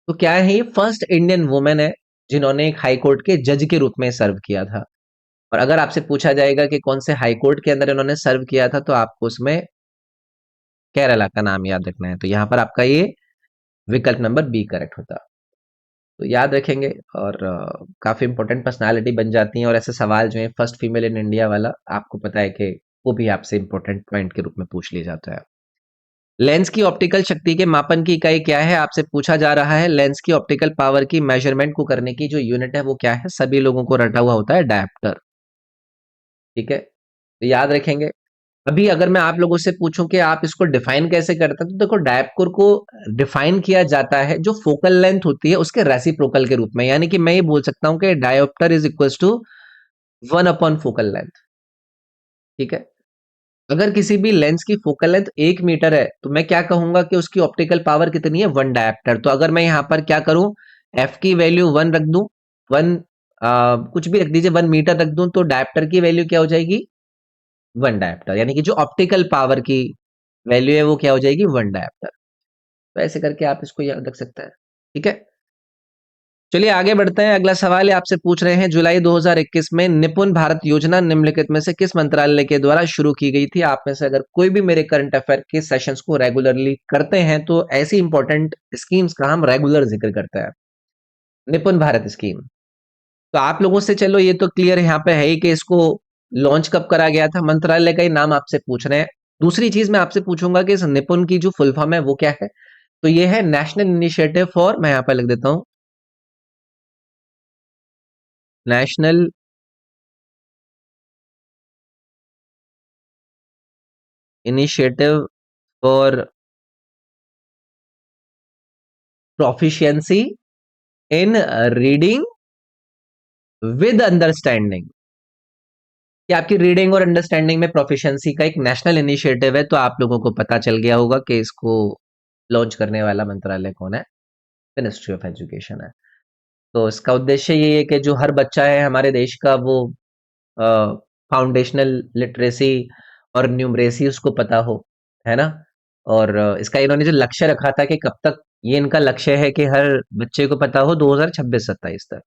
तो क्या है, ये फर्स्ट इंडियन वुमेन है जिन्होंने एक हाई कोर्ट के जज के रूप में सर्व किया था। और अगर आपसे पूछा जाएगा कि कौन से हाई कोर्ट के अंदर इन्होंने सर्व किया था, तो आपको उसमें केरला का नाम याद रखना है। तो यहाँ पर आपका ये विकल्प नंबर बी करेक्ट होता। तो याद रखेंगे। और काफी इंपॉर्टेंट पर्सनालिटी बन जाती हैं। और ऐसे सवाल जो है फर्स्ट फीमेल इन इंडिया वाला, आपको पता है कि वो भी आपसे इंपॉर्टेंट पॉइंट के रूप में पूछ लिया जाता है। लेंस की ऑप्टिकल शक्ति के मापन की इकाई क्या है? आपसे पूछा जा रहा है लेंस की ऑप्टिकल पावर की मेजरमेंट को करने की जो यूनिट है वो क्या है? सभी लोगों को रटा हुआ होता है डायप्टर। ठीक है, तो याद रखेंगे। अभी अगर मैं आप लोगों से पूछूं कि आप इसको डिफाइन कैसे करते हैं, तो देखो डायप्टर को डिफाइन किया जाता है जो फोकल लेंथ होती है उसके रेसिप्रोकल के रूप में। यानी कि मैं ये बोल सकता हूं कि dioptre is equal to one by focal length. ठीक है। अगर किसी भी लेंस की फोकल लेंथ 1 मीटर है, तो मैं क्या कहूंगा कि उसकी ऑप्टिकल पावर कितनी है? 1 डायप्टर। तो अगर मैं यहां पर क्या करूं, एफ की वैल्यू 1 रख दूं, 1, कुछ भी रख दीजिए, 1 मीटर रख दूं, तो डायप्टर की वैल्यू क्या हो जाएगी? 1 डायप्टर। यानी कि जो ऑप्टिकल पावर की वैल्यू है वो क्या हो जाएगी? 1 डायप्टर। तो ऐसे करके आप इसको याद रख सकते हैं। ठीक है। चलिए आगे बढ़ते हैं। अगला सवाल है, आपसे पूछ रहे हैं जुलाई 2021 में निपुण भारत योजना निम्नलिखित में से किस मंत्रालय के द्वारा शुरू की गई थी? आप में से अगर कोई भी मेरे करंट अफेयर के सेशंस को रेगुलरली करते हैं, तो ऐसी इंपॉर्टेंट स्कीम्स का हम रेगुलर जिक्र करते हैं। निपुण भारत स्कीम। तो आप लोगों से चलो ये तो क्लियर यहाँ पे है ही कि इसको लॉन्च कब करा गया था, मंत्रालय का ही नाम आपसे पूछ रहे हैं। दूसरी चीज मैं आपसे पूछूंगा कि इस निपुण की जो फुल फॉर्म है वो क्या है? तो ये है नेशनल इनिशिएटिव फॉर, मैं यहाँ पर लिख देता हूँ, national initiative for proficiency in reading with understanding. कि आपकी रीडिंग और अंडरस्टैंडिंग में प्रोफिशिएंसी का एक नेशनल इनिशिएटिव है। तो आप लोगों को पता चल गया होगा कि इसको लॉन्च करने वाला मंत्रालय कौन है? मिनिस्ट्री ऑफ एजुकेशन है। तो इसका उद्देश्य ये है कि जो हर बच्चा है हमारे देश का, वो फाउंडेशनल लिटरेसी और न्यूमरेसी उसको पता हो, है ना? और इसका इन्होंने जो लक्ष्य रखा था कि कब तक, ये इनका लक्ष्य है कि हर बच्चे को पता हो 2026-27 तक।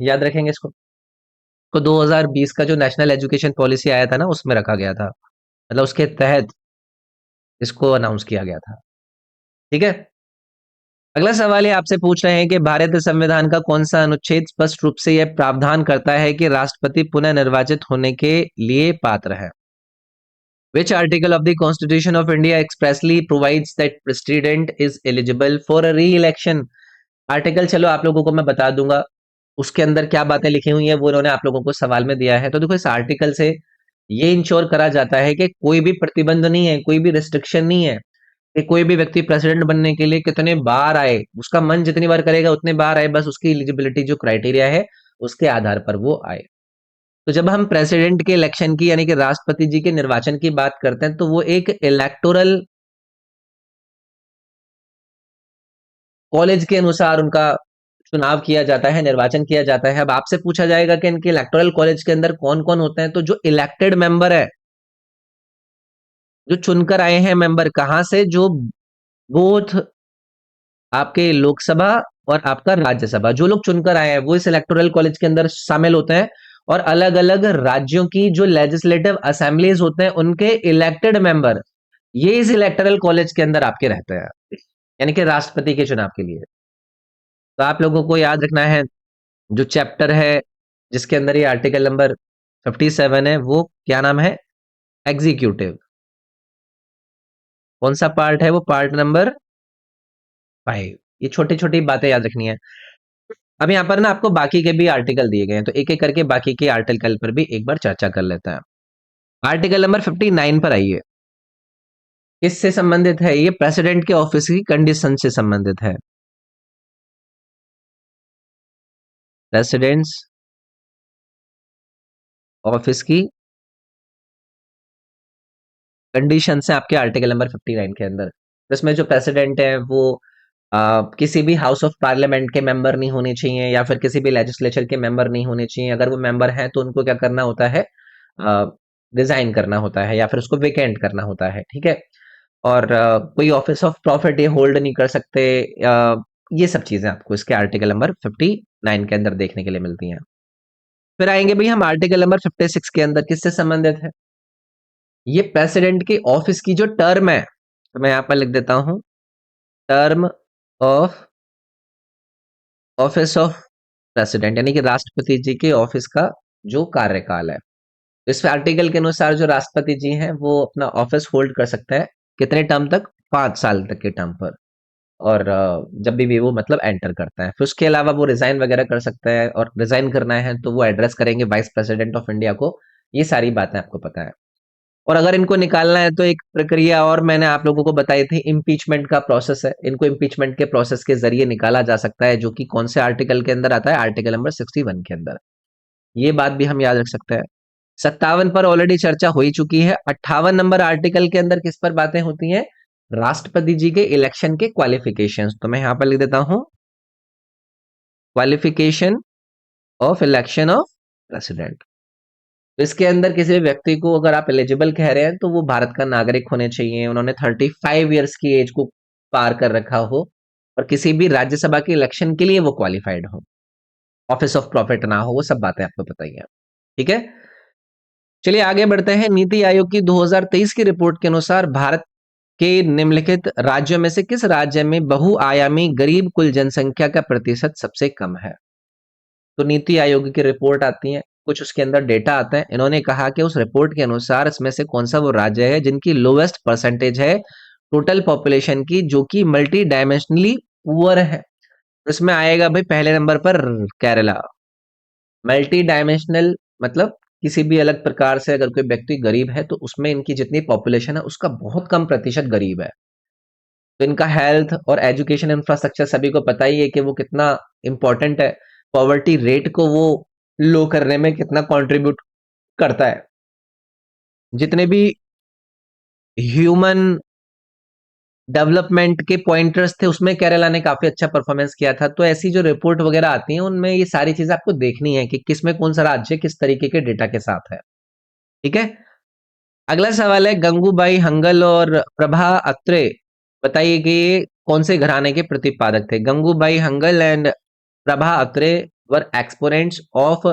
याद रखेंगे इसको। तो 2020 का जो नेशनल एजुकेशन पॉलिसी आया था ना, उसमें रखा गया था, मतलब उसके तहत इसको अनाउंस किया गया था। ठीक है। अगला सवाल ये आपसे पूछ रहे हैं कि भारतीय संविधान का कौन सा अनुच्छेद स्पष्ट रूप से यह प्रावधान करता है कि राष्ट्रपति पुनः निर्वाचित होने के लिए पात्र है? Which article of the Constitution of India expressly provides that president is eligible for a re-election? Article चलो आप लोगों को मैं बता दूंगा, उसके अंदर क्या बातें लिखी हुई हैं वो उन्होंने आप लोगों को सवाल में दिया है। तो देखो, इस आर्टिकल से ये इंश्योर करा जाता है कि कोई भी प्रतिबंध नहीं है, कोई भी रिस्ट्रिक्शन नहीं है कि कोई भी व्यक्ति प्रेसिडेंट बनने के लिए कितने बार आए, उसका मन जितनी बार करेगा उतने बार आए, बस उसकी एलिजिबिलिटी जो क्राइटेरिया है उसके आधार पर वो आए। तो जब हम प्रेसिडेंट के इलेक्शन की, यानी कि राष्ट्रपति जी के निर्वाचन की बात करते हैं, तो वो एक इलेक्टोरल कॉलेज के अनुसार उनका चुनाव किया जाता है, निर्वाचन किया जाता है। अब आपसे पूछा जाएगा कि इनके इलेक्टोरल कॉलेज के अंदर कौन कौन होते हैं, तो जो इलेक्टेड मेंबर है, जो चुनकर आए हैं मेंबर, कहां से? जो बोथ आपके लोकसभा और आपका राज्यसभा, जो लोग चुनकर आए हैं वो इस इलेक्टोरल कॉलेज के अंदर शामिल होते हैं। और अलग अलग राज्यों की जो लेजिस्लेटिव असेंबलीज होते हैं उनके इलेक्टेड मेंबर, ये इस इलेक्टोरल कॉलेज के अंदर आपके रहते हैं, यानी कि राष्ट्रपति के चुनाव के लिए। तो आप लोगों को याद रखना है, जो चैप्टर है जिसके अंदर ये आर्टिकल नंबर 57 है, वो क्या नाम है? एग्जीक्यूटिव। कौन सा पार्ट है वो? Part number 5। ये छोटी-छोटी बातें याद रखनी है। अब यहाँ पर ना आपको बाकी के भी आर्टिकल दिए गए हैं, तो एक-एक करके बाकी के आर्टिकल पर भी एक बार चर्चा कर लेते हैं। आर्टिकल नंबर 59 पर आइए। किससे संबंधित है ये? प्रेसिडेंट के ऑफिस की कंडीशन से संबंधित है। प्रेसिडेंट्स ऑफिस की कंडीशन है आपके आर्टिकल नंबर 59 के अंदर। तो इसमें जो प्रेसिडेंट है वो किसी भी हाउस ऑफ पार्लियामेंट के मेंबर नहीं होने चाहिए या फिर किसी भी लेजिस्लेचर के मेंबर नहीं होने चाहिए। अगर वो मेंबर हैं तो उनको क्या करना होता है? रिजाइन करना होता है या फिर उसको वेकेंट करना होता है, ठीक है? और कोई ऑफिस ऑफ प्रॉफिट ये होल्ड नहीं कर सकते। ये सब चीजें आपको इसके आर्टिकल नंबर 59 के अंदर देखने के लिए मिलती हैं। फिर आएंगे भाई हम आर्टिकल नंबर 56 के अंदर, किससे संबंधित है? ये प्रेसिडेंट के ऑफिस की जो टर्म है, तो मैं यहां पर लिख देता हूं, term of office of president, यानी कि राष्ट्रपति जी के ऑफिस का जो कार्यकाल है। इस आर्टिकल के अनुसार जो राष्ट्रपति जी हैं वो अपना ऑफिस होल्ड कर सकता है कितने टर्म तक? 5 साल तक के टर्म पर। और जब भी वो मतलब एंटर करता है, फिर उसके अलावा वो रिजाइन वगैरह कर सकता है, और रिजाइन करना है तो वो एड्रेस करेंगे वाइस प्रेसिडेंट ऑफ इंडिया को। ये सारी बातें आपको पता है। और अगर इनको निकालना है तो एक प्रक्रिया और मैंने आप लोगों को बताई थी, इम्पीचमेंट का प्रोसेस है। इनको इम्पीचमेंट के प्रोसेस के जरिए निकाला जा सकता है, जो कि कौन से आर्टिकल के अंदर आता है? आर्टिकल नंबर 61 के अंदर। ये बात भी हम याद रख सकते हैं। 57 पर ऑलरेडी चर्चा हो ही चुकी है। 58 नंबर आर्टिकल के अंदर किस पर बातें होती हैं? राष्ट्रपति जी के इलेक्शन के क्वालिफिकेशंस। तो मैं यहां पर लिख देता हूं, qualification of election of president. तो इसके अंदर किसी भी व्यक्ति को अगर आप एलिजिबल कह रहे हैं तो वो भारत का नागरिक होने चाहिए, उन्होंने 35 ईयर्स की एज को पार कर रखा हो, और किसी भी राज्यसभा के इलेक्शन के लिए वो क्वालिफाइड हो, ऑफिस ऑफ प्रॉफिट ना हो। वो सब बातें आपको पता ही है, ठीक है? चलिए आगे बढ़ते हैं। नीति आयोग की 2023 की रिपोर्ट के अनुसार भारत के निम्नलिखित राज्यों में से किस राज्य में बहुआयामी गरीब कुल जनसंख्या का प्रतिशत सबसे कम है? तो नीति आयोग की रिपोर्ट आती है, कुछ उसके अंदर डेटा आता है। इन्होंने कहा कि उस रिपोर्ट के अनुसार इसमें से कौन सा वो राज्य है जिनकी लोवेस्ट परसेंटेज है टोटल पॉपुलेशन की, जो कि मल्टी डायमेंशनली पुअर है। इसमें आएगा भाई पहले नंबर पर केरला। मल्टी डायमेंशनल मतलब किसी भी अलग प्रकार से अगर कोई व्यक्ति गरीब है तो उसमें इनकी जितनी पॉपुलेशन है उसका बहुत कम प्रतिशत गरीब है। तो इनका हेल्थ और एजुकेशन इंफ्रास्ट्रक्चर सभी को पता ही है कि वो कितना इंपॉर्टेंट है। पॉवर्टी रेट को वो लो करने में कितना कंट्रीब्यूट करता है। जितने भी ह्यूमन डेवलपमेंट के पॉइंटर्स थे उसमें केरला ने काफी अच्छा परफॉर्मेंस किया था। तो ऐसी जो रिपोर्ट वगैरह आती हैं उनमें ये सारी चीजें आपको देखनी है कि किसमें कौन सा राज्य किस तरीके के डेटा के साथ है, ठीक है? अगला सवाल है, गंगूबाई हंगल और प्रभा अत्रे, बताइए कि ये कौन से घराने के प्रतिपादक थे? Gangubai Hangal and Prabha Atre were exponents of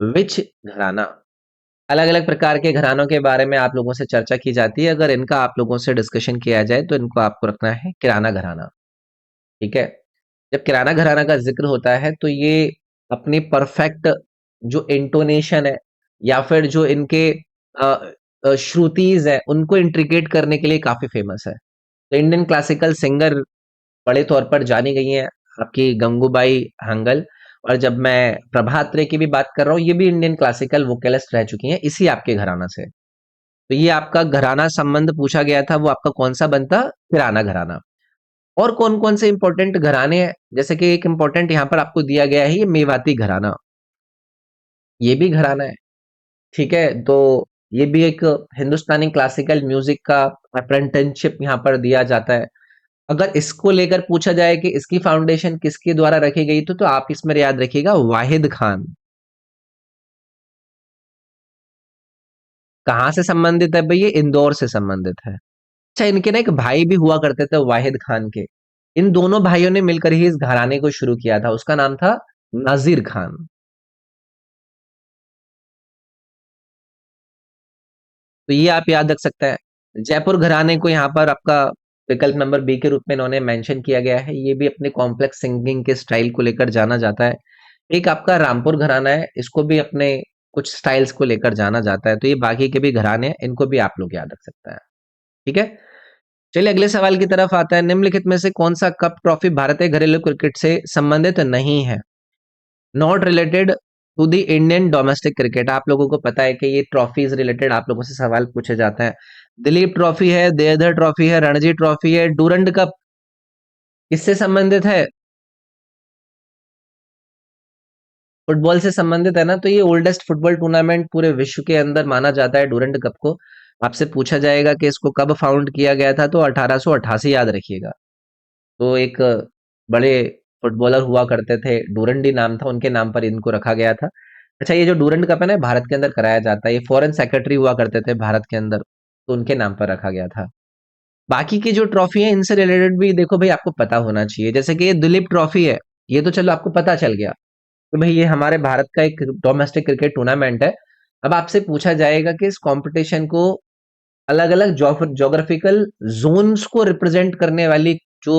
which घराना? अलग अलग प्रकार के घरानों के बारे में आप लोगों से चर्चा की जाती है। अगर इनका आप लोगों से डिस्कशन किया जाए तो इनको आपको रखना है किराना घराना, ठीक है? जब किराना घराना का जिक्र होता है तो ये अपनी परफेक्ट जो इंटोनेशन है या फिर जो इनके श्रुतिज है उनको इंट्रिकेट करने के लिए काफी फेमस है। तो इंडियन क्लासिकल सिंगर बड़े तौर पर जानी गई हैं आपकी गंगूबाई हांगल। और जब मैं प्रभात्रे की भी बात कर रहा हूँ, ये भी इंडियन क्लासिकल वोकलिस्ट रह चुकी हैं इसी आपके घराना से। तो ये आपका घराना संबंध पूछा गया था, वो आपका कौन सा बनता? किराना घराना। और कौन कौन से इंपॉर्टेंट घराने हैं? जैसे कि एक इंपॉर्टेंट यहाँ पर आपको दिया गया है, ये मेवाती घराना। ये भी घराना है, ठीक है? तो ये भी एक हिंदुस्तानी क्लासिकल म्यूजिक का अप्रेंटिसशिप यहाँ पर दिया जाता है। अगर इसको लेकर पूछा जाए कि इसकी फाउंडेशन किसके द्वारा रखी गई, तो आप इसमें याद रखिएगा वाहिद खान। कहाँ से संबंधित है भाई? ये इंदौर से संबंधित है। अच्छा, इनके ना एक भाई भी हुआ करते थे वाहिद खान के। इन दोनों भाइयों ने मिलकर ही इस घराने को शुरू किया था, उसका नाम था नाजिर खान। तो ये आप याद रख सकते हैं। जयपुर घराने को यहाँ पर आपका विकल्प नंबर बी के रूप में इन्होंने मेंशन किया गया है। ये भी अपने कॉम्प्लेक्स सिंगिंग के स्टाइल को लेकर जाना जाता है। एक आपका रामपुर घराना है, इसको भी अपने कुछ स्टाइल्स को लेकर जाना जाता है। तो ये बाकी के भी घराने हैं, इनको भी आप लोग याद रख सकते हैं, ठीक है? चलिए अगले सवाल की तरफ आता है। निम्नलिखित में से कौन सा कप ट्रॉफी भारतीय घरेलू क्रिकेट से संबंधित नहीं है? Not related to the Indian domestic cricket. आप लोगों को पता है कि ये ट्रॉफीज रिलेटेड आप लोगों से सवाल पूछे जाते हैं। दिलीप ट्रॉफी है, देवधर ट्रॉफी है, रणजी ट्रॉफी है, डूरंड कप किससे संबंधित है? फुटबॉल से संबंधित है ना, तो ये ओल्डेस्ट फुटबॉल टूर्नामेंट पूरे विश्व के अंदर माना जाता है डूरंड कप को। आपसे पूछा जाएगा कि इसको कब फाउंड किया गया था, तो 1888 याद रखिएगा। तो एक बड़े फुटबॉलर हुआ करते थे, डूरंडी नाम था, उनके नाम पर इनको रखा गया था। अच्छा, ये जो डूरंड कप है ना, भारत के अंदर कराया जाता है। ये फॉरेन सेक्रेटरी हुआ करते थे भारत के अंदर, तो उनके नाम पर रखा गया था। बाकी की जो ट्रॉफी है इनसे रिलेटेड भी देखो भाई, आपको पता होना चाहिए। जैसे कि ये दिलीप ट्रॉफी है, ये तो चलो आपको पता चल गया तो भाई ये हमारे भारत का एक डोमेस्टिक क्रिकेट टूर्नामेंट है। अब आपसे पूछा जाएगा कि इस कंपटीशन को अलग अलग जोग्राफिकल जोन्स को रिप्रेजेंट करने वाली जो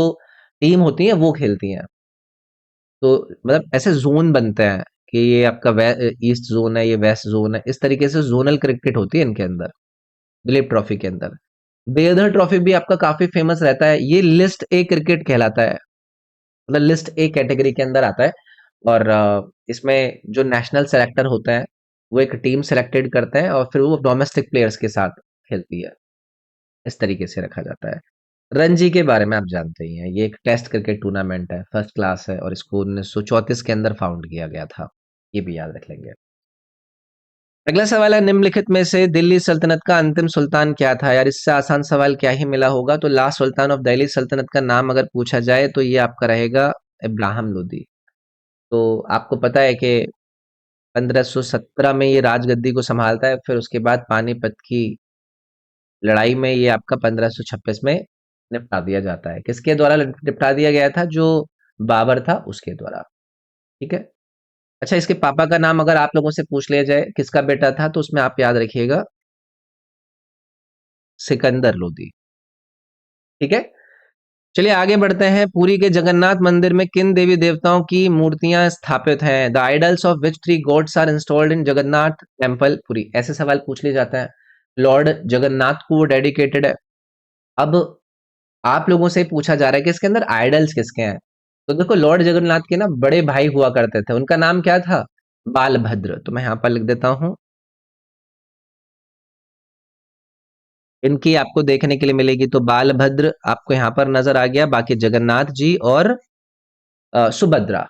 टीम होती है वो खेलती हैं। तो मतलब ऐसे जोन बनते हैं कि ये आपका ईस्ट जोन है, ये वेस्ट जोन है, इस तरीके से जोनल क्रिकेट होती है इनके अंदर, दिलीप ट्रॉफी के अंदर। बेयरधर ट्रॉफी भी आपका काफी फेमस रहता है। ये लिस्ट ए क्रिकेट कहलाता है, मतलब लिस्ट ए कैटेगरी के अंदर आता है। और इसमें जो नेशनल सेलेक्टर होता है वो एक टीम सेलेक्टेड करते हैं और फिर वो डोमेस्टिक प्लेयर्स के साथ खेलती है। इस तरीके से रखा जाता है। रणजी के बारे में आप जानते ही हैं, ये एक टेस्ट क्रिकेट टूर्नामेंट है, फर्स्ट क्लास है और इसको 1934 के अंदर फाउंड किया गया था। ये भी याद रख लेंगे। अगला सवाल है, निम्नलिखित में से दिल्ली सल्तनत का अंतिम सुल्तान क्या था? यार इससे आसान सवाल क्या ही मिला होगा। तो लास्ट सुल्तान ऑफ दिल्ली सल्तनत का नाम अगर पूछा जाए तो ये आपका रहेगा इब्राहिम लोदी। तो आपको पता है कि 1517 में ये राजगद्दी को संभालता है, फिर उसके बाद पानीपत की लड़ाई में ये आपका 1526 में निपटा दिया जाता है। किसके द्वारा निपटा दिया गया था? जो बाबर था उसके द्वारा। ठीक है। अच्छा, इसके पापा का नाम अगर आप लोगों से पूछ लिया जाए किसका बेटा था, तो उसमें आप याद रखिएगा सिकंदर लोदी। ठीक है। चलिए आगे बढ़ते हैं। पुरी के जगन्नाथ मंदिर में किन देवी देवताओं की मूर्तियां स्थापित हैं? The idols of which three gods are installed in Jagannath temple Puri? ऐसे सवाल पूछ लिए जाते हैं। लॉर्ड जगन्नाथ को वो डेडिकेटेड है। अब आप लोगों से पूछा जा रहा है कि इसके अंदर आइडल्स किसके हैं? तो देखो, लॉर्ड जगन्नाथ के ना बड़े भाई हुआ करते थे, उनका नाम क्या था? बालभद्र। तो मैं यहां पर लिख देता हूं, इनकी आपको देखने के लिए मिलेगी। तो बालभद्र आपको यहां पर नजर आ गया, बाकी जगन्नाथ जी और सुभद्रा।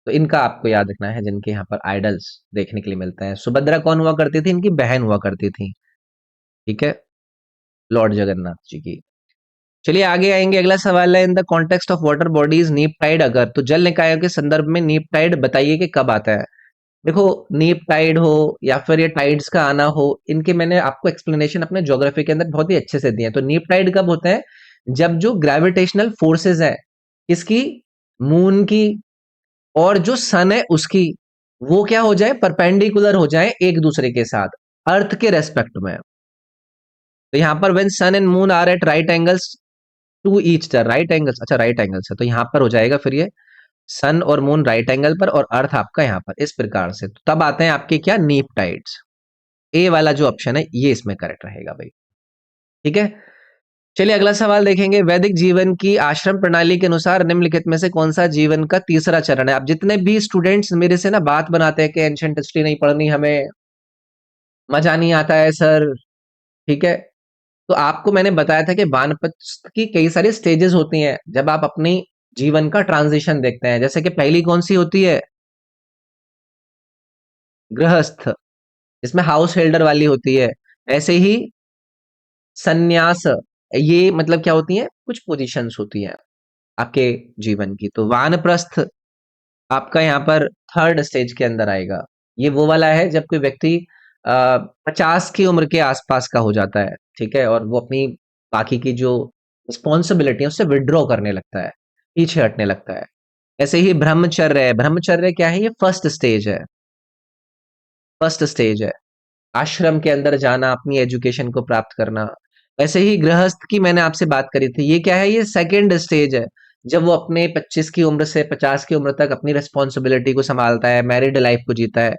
तो इनका आपको याद रखना है, जिनके यहाँ पर आइडल्स देखने के लिए मिलते हैं। सुभद्रा कौन हुआ करती थी? इनकी बहन हुआ करती थी। ठीक है, लॉर्ड जगन्नाथ जी की। चलिए आगे आएंगे। अगला सवाल है, in the context of water bodies नीप टाइड अगर, तो जल निकायों के संदर्भ में नीप टाइड बताइए कि कब आता है? देखो, नीप टाइड हो या फिर ये टाइड्स का आना हो, इनके मैंने आपको एक्सप्लेनेशन अपने ज्योग्राफी के अंदर बहुत ही अच्छे से दिए हैं। तो नीप टाइड कब होता है? जब जो ग्रेविटेशनल फोर्सेस है इसकी, मून की और जो सन है उसकी, वो क्या हो जाए? परपेंडिकुलर हो जाए एक दूसरे के साथ, अर्थ के रेस्पेक्ट में। तो यहाँ पर when sun and moon are at right angles to each the right angles, अच्छा राइट एंगल्स है तो यहाँ पर हो जाएगा फिर ये सन और मून राइट एंगल पर और अर्थ आपका यहाँ पर, इस प्रकार से। तो तब आते हैं आपके क्या? नीप टाइड्स। ए वाला जो ऑप्शन है ये इसमें करेक्ट रहेगा भाई। ठीक है। चलिए अगला सवाल देखेंगे। वैदिक जीवन की आश्रम प्रणाली के अनुसार निम्नलिखित में से कौन सा जीवन का तीसरा चरण है? आप जितने भी स्टूडेंट्स मेरे से ना बात बनाते हैं कि एंशिएंट हिस्ट्री नहीं पढ़नी, हमें मजा नहीं आता है सर, ठीक है, तो आपको मैंने बताया था कि वानप्रस्थ की कई सारी स्टेजेस होती हैं जब आप अपनी जीवन का ट्रांजिशन देखते हैं। जैसे कि पहली कौन सी होती है? गृहस्थ, इसमें हाउस हेल्डर वाली होती है। ऐसे ही सन्यास, ये मतलब क्या होती है? कुछ पोजीशंस होती हैं आपके जीवन की। तो वानप्रस्थ आपका यहाँ पर थर्ड स्टेज के अंदर आएगा। ये वो वाला है जब कोई व्यक्ति 50 की उम्र के आसपास का हो जाता है, ठीक है, और वो अपनी बाकी की जो रिस्पॉन्सिबिलिटी है उससे विड्रॉ करने लगता है, पीछे हटने लगता है। ऐसे ही ब्रह्मचर्य है। ब्रह्मचर्य क्या है? ये फर्स्ट स्टेज है, फर्स्ट स्टेज है, आश्रम के अंदर जाना, अपनी एजुकेशन को प्राप्त करना। ऐसे ही गृहस्थ की मैंने आपसे बात करी थी, ये क्या है? ये सेकेंड स्टेज है, जब वो अपने 25 की उम्र से 50 की उम्र तक अपनी रिस्पॉन्सिबिलिटी को संभालता है, मैरिड लाइफ को जीता है।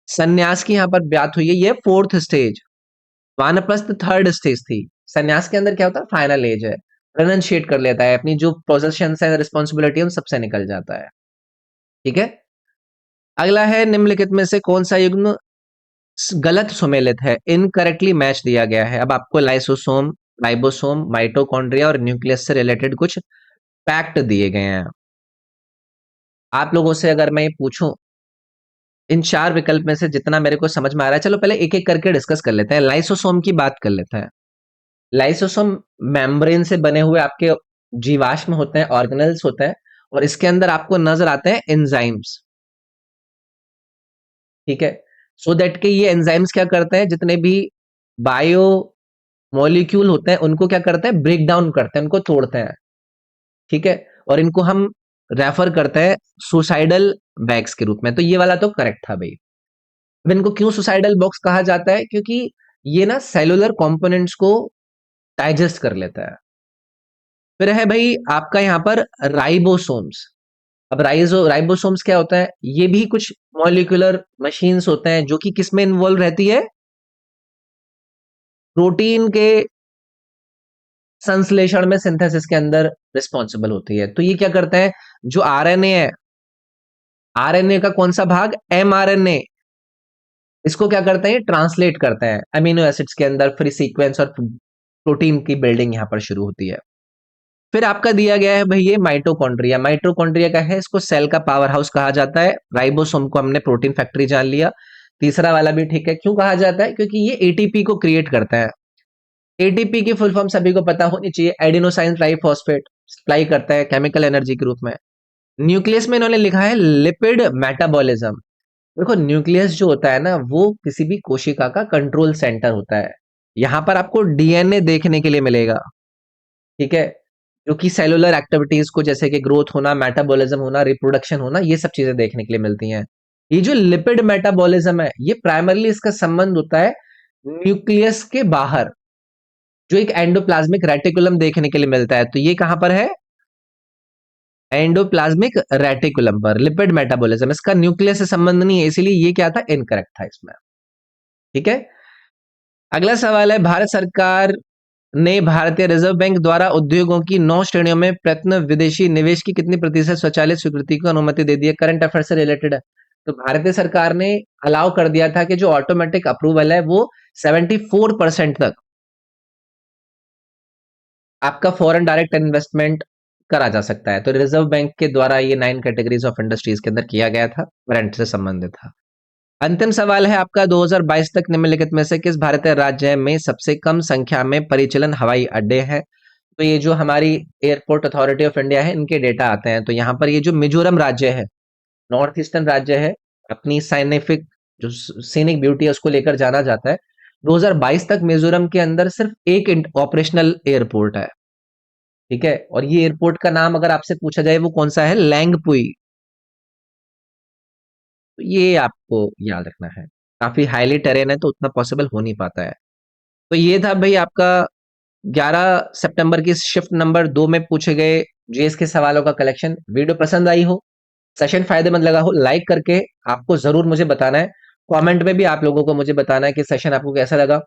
सन्यास की यहाँ पर बात हुई है, ये फोर्थ स्टेज। वानप्रस्थ थर्ड स्टेज थी। सन्यास के अंदर क्या होता है, फाइनल एज है, रेनंशिएट कर लेता है, अपनी जो पोजेशन है, रिस्पॉन्सिबिलिटी है, उन सबसे निकल जाता है। ठीक है। अगला है, निम्नलिखित में से कौन सा युग्म गलत सुमेलित है, इनकरेक्टली मैच दिया गया है। अब आपको लाइसोसोम, राइबोसोम, माइटोकॉन्ड्रिया और न्यूक्लियस से रिलेटेड कुछ फैक्ट दिए गए हैं। आप लोगों से अगर मैं ये पूछूं, इन चार विकल्प में से जितना मेरे को समझ में आ रहा है, चलो पहले एक एक करके डिस्कस कर लेते हैं। लाइसोसोम की बात कर लेते हैं। लाइसोसोम मेम्ब्रेन से बने हुए आपके जीवाश्म होते हैं, ऑर्गेनेल्स होते हैं, और इसके अंदर आपको नजर आते हैं एंजाइम्स। ठीक है। सो दैट कि ये एंजाइम्स क्या करते हैं, जितने भी बायो मॉलिक्यूल होते हैं उनको क्या करते हैं, ब्रेक डाउन करते हैं, उनको तोड़ते हैं। ठीक है। और इनको हम रेफर करते हैं सुसाइडल बैग्स के रूप में। तो ये वाला तो करेक्ट था भाई। अब इनको क्यों सुसाइडल बॉक्स कहा जाता है, क्योंकि ये ना सेलुलर कंपोनेंट्स को डाइजेस्ट कर लेता है। फिर है भाई आपका यहाँ पर राइबोसोम्स। अब राइबोसोम्स क्या होता है, ये भी कुछ मॉलिक्यूलर मशीन्स होते हैं जो कि किसमें इन्वॉल्व रहती है, प्रोटीन के संश्लेषण में, सिंथेसिस के अंदर रिस्पॉन्सिबल होती है। तो ये क्या करते हैं, जो आरएनए है, आरएनए का कौन सा भाग, एमआरएनए, इसको क्या करते हैं, ट्रांसलेट करते हैं अमीनो एसिड्स के अंदर, फिर सीक्वेंस और प्रोटीन की बिल्डिंग यहां पर शुरू होती है। फिर आपका दिया गया है भाई ये माइटोकॉन्ड्रिया। माइटोकॉन्ड्रिया का है, इसको सेल का पावर हाउस कहा जाता है। राइबोसोम को हमने प्रोटीन फैक्ट्री जान लिया। तीसरा वाला भी ठीक है। क्यों कहा जाता है, क्योंकि ये एटीपी को क्रिएट करता है। एटीपी की फुल फॉर्म सभी को पता होनी चाहिए, एडिनोसाइन ट्राइफॉस्फेट, सप्लाई करता है केमिकल एनर्जी के रूप में। न्यूक्लियस में इन्होंने लिखा है लिपिड मेटाबॉलिज्म। देखो न्यूक्लियस जो होता है ना, वो किसी भी कोशिका का कंट्रोल सेंटर होता है। यहां पर आपको डीएनए देखने के लिए मिलेगा। ठीक है। जो कि सेलुलर एक्टिविटीज को, जैसे कि ग्रोथ होना, मेटाबॉलिज्म होना, रिप्रोडक्शन होना, ये सब चीजें देखने के लिए मिलती हैं। ये जो लिपिड मेटाबॉलिज्म है, ये प्राइमरली इसका संबंध होता है न्यूक्लियस के बाहर, जो एक एंडोप्लाज्मिक रेटिकुलम देखने के लिए मिलता है। तो ये कहां पर है, एंडोप्लाज्मिक रेटिकुलम पर लिपिड मेटाबॉलिज्म। इसका न्यूक्लियस से संबंध नहीं है, इसीलिए ये क्या था, इनकरेक्ट था इसमें। ठीक है। अगला सवाल है, भारत सरकार ने भारतीय रिजर्व बैंक द्वारा उद्योगों की 9 श्रेणियों में प्रयत्न विदेशी निवेश की कितनी प्रतिशत स्वचालित स्वीकृति को अनुमति दे दी है। करंट अफेयर से रिलेटेड है। तो भारतीय सरकार ने अलाउ कर दिया था कि जो ऑटोमेटिक अप्रूवल है वो 74% तक आपका फॉरेन डायरेक्ट इन्वेस्टमेंट करा जा सकता है। तो रिजर्व बैंक के द्वारा ये 9 कैटेगरीज ऑफ इंडस्ट्रीज के अंदर किया गया था, करंट से संबंधित था। अंतिम सवाल है आपका, 2022 तक निम्नलिखित में से किस भारतीय राज्य में सबसे कम संख्या में परिचालन हवाई अड्डे हैं। तो ये जो हमारी एयरपोर्ट अथॉरिटी ऑफ इंडिया है, इनके डेटा आते हैं। तो यहाँ पर ये जो मिजोरम राज्य है, नॉर्थ ईस्टर्न राज्य है, अपनी साइनिफिक जो सीनिक ब्यूटी है उसको लेकर जाना जाता है। 2022 तक मिजोरम के अंदर सिर्फ एक ऑपरेशनल एयरपोर्ट है। ठीक है। और ये एयरपोर्ट का नाम अगर आपसे पूछा जाए वो कौन सा है, लैंगपुई। तो ये आपको याद रखना है। काफी हाईली टेरेन है तो उतना पॉसिबल हो नहीं पाता है। तो ये था भाई आपका 11 सितंबर की शिफ्ट नंबर 2 में पूछे गए जीएस के सवालों का कलेक्शन। वीडियो पसंद आई हो, सेशन फायदेमंद लगा हो, लाइक करके आपको जरूर मुझे बताना है। कमेंट में भी आप लोगों को मुझे बताना है कि सेशन आपको कैसा लगा।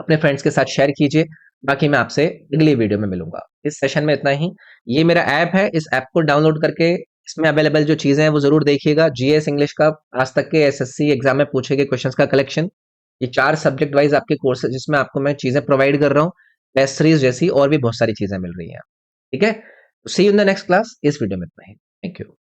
अपने फ्रेंड्स के साथ शेयर कीजिए। बाकी मैं आपसे अगली वीडियो में मिलूंगा। इस सेशन में इतना ही। ये मेरा ऐप है, इस ऐप को डाउनलोड करके इसमें अवेलेबल जो चीजें हैं वो जरूर देखिएगा। जीएस इंग्लिश का आज तक के एसएससी एग्जाम में पूछे गए क्वेश्चंस का कलेक्शन, ये 4 सब्जेक्ट वाइज आपके कोर्स जिसमें आपको मैं चीजें प्रोवाइड कर रहा हूँ, टेस्ट सीरीज जैसी और भी बहुत सारी चीजें मिल रही हैं। ठीक है। See you in the next class. इस वीडियो में इतना ही। Thank you.